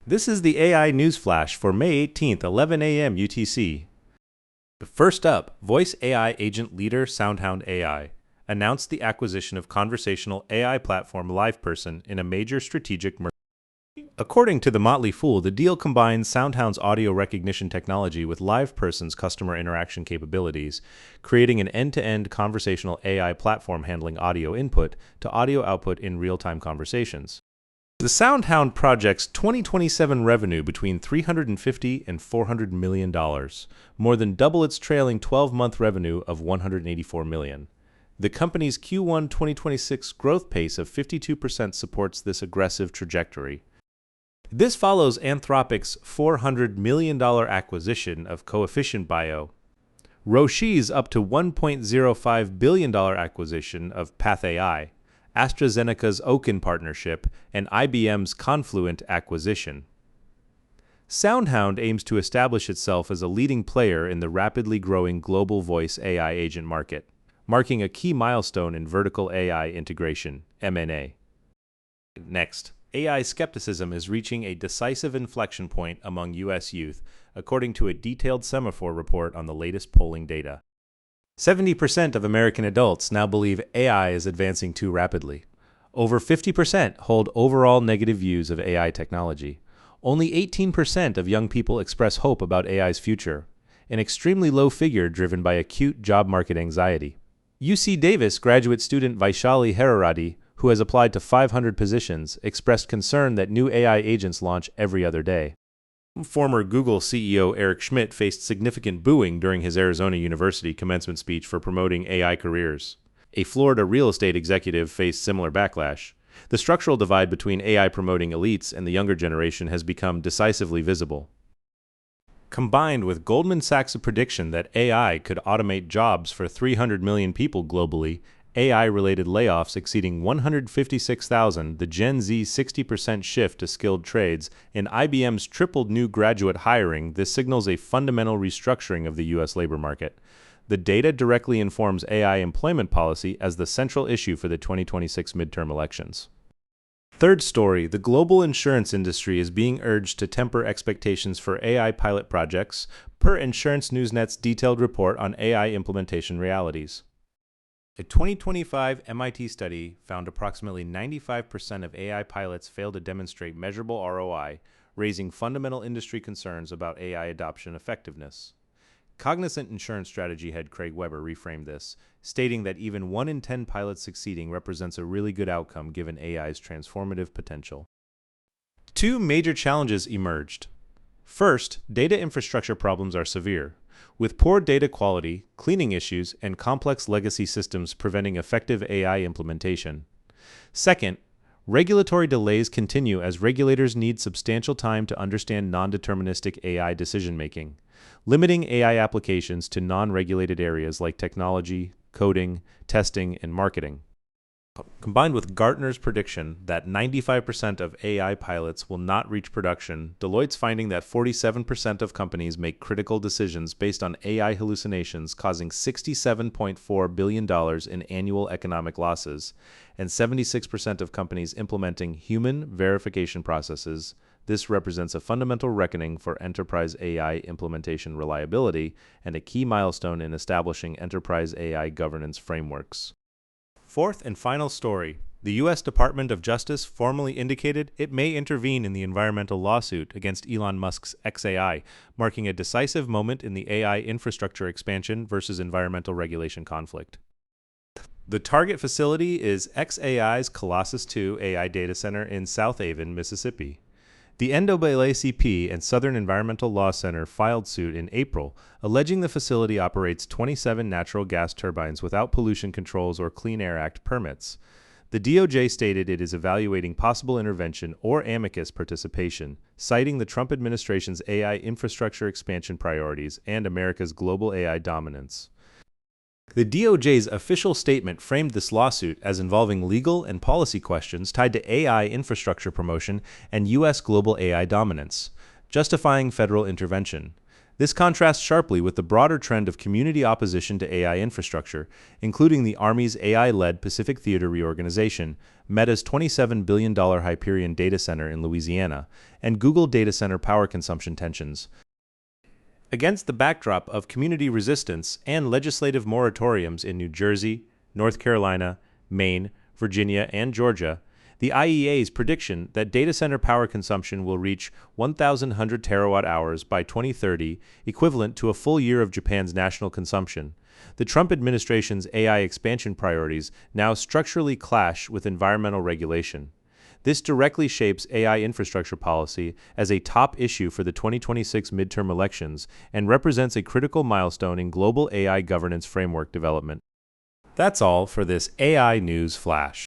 This is the AI News Flash for May 18th, 11 a.m. UTC. First up, voice AI agent leader SoundHound AI announced the acquisition of conversational AI platform LivePerson in a major strategic merger. According to The Motley Fool, the deal combines SoundHound's audio recognition technology with LivePerson's customer interaction capabilities, creating an end-to-end conversational AI platform handling audio input to audio output in real-time conversations. The SoundHound project's 2027 revenue between $350 and $400 million, more than double its trailing 12-month revenue of $184 million. The company's Q1 2026 growth pace of 52% supports this aggressive trajectory. This follows Anthropic's $400 million acquisition of Coefficient Bio, Roche's up to $1.05 billion acquisition of PathAI, AstraZeneca's Okin partnership, and IBM's Confluent acquisition. SoundHound aims to establish itself as a leading player in the rapidly growing global voice AI agent market, marking a key milestone in vertical AI integration, M&A. Next, AI skepticism is reaching a decisive inflection point among U.S. youth, according to a detailed semaphore report on the latest polling data. 70% of American adults now believe AI is advancing too rapidly. Over 50% hold overall negative views of AI technology. Only 18% of young people express hope about AI's future, an extremely low figure driven by acute job market anxiety. UC Davis graduate student Vaishali Heraradi, who has applied to 500 positions, expressed concern that new AI agents launch every other day. Former Google CEO Eric Schmidt faced significant booing during his Arizona University commencement speech for promoting AI careers. A Florida real estate executive faced similar backlash. The structural divide between AI promoting elites and the younger generation has become decisively visible. Combined with Goldman Sachs' prediction that AI could automate jobs for 300 million people globally, AI-related layoffs exceeding 156,000, the Gen Z 60% shift to skilled trades, and IBM's tripled new graduate hiring, this signals a fundamental restructuring of the U.S. labor market. The data directly informs AI employment policy as the central issue for the 2026 midterm elections. Third story, the global insurance industry is being urged to temper expectations for AI pilot projects, per Insurance Newsnet's detailed report on AI implementation realities. A 2025 MIT study found approximately 95% of AI pilots failed to demonstrate measurable ROI, raising fundamental industry concerns about AI adoption effectiveness. Cognizant insurance strategy head Craig Weber reframed this, stating that even 1 in 10 pilots succeeding represents a really good outcome given AI's transformative potential. Two major challenges emerged. First, data infrastructure problems are severe, with poor data quality, cleaning issues, and complex legacy systems preventing effective AI implementation. Second, regulatory delays continue as regulators need substantial time to understand non-deterministic AI decision-making, limiting AI applications to non-regulated areas like technology, coding, testing, and marketing. Combined with Gartner's prediction that 95% of AI pilots will not reach production, Deloitte's finding that 47% of companies make critical decisions based on AI hallucinations, causing $67.4 billion in annual economic losses, and 76% of companies implementing human verification processes. This represents a fundamental reckoning for enterprise AI implementation reliability and a key milestone in establishing enterprise AI governance frameworks. Fourth and final story. The U.S. Department of Justice formally indicated it may intervene in the environmental lawsuit against Elon Musk's xAI, marking a decisive moment in the AI infrastructure expansion versus environmental regulation conflict. The target facility is xAI's Colossus 2 AI data center in South Haven, Mississippi. The NAACP and Southern Environmental Law Center filed suit in April, alleging the facility operates 27 natural gas turbines without pollution controls or Clean Air Act permits. The DOJ stated it is evaluating possible intervention or amicus participation, citing the Trump administration's AI infrastructure expansion priorities and America's global AI dominance. The DOJ's official statement framed this lawsuit as involving legal and policy questions tied to AI infrastructure promotion and U.S. global AI dominance, justifying federal intervention. This contrasts sharply with the broader trend of community opposition to AI infrastructure, including the Army's AI-led Pacific Theater reorganization, Meta's $27 billion Hyperion data center in Louisiana, and Google data center power consumption tensions. Against the backdrop of community resistance and legislative moratoriums in New Jersey, North Carolina, Maine, Virginia, and Georgia, the IEA's prediction that data center power consumption will reach 1,100 terawatt-hours by 2030, equivalent to a full year of Japan's national consumption. The Trump administration's AI expansion priorities now structurally clash with environmental regulation. This directly shapes AI infrastructure policy as a top issue for the 2026 midterm elections and represents a critical milestone in global AI governance framework development. That's all for this AI News Flash.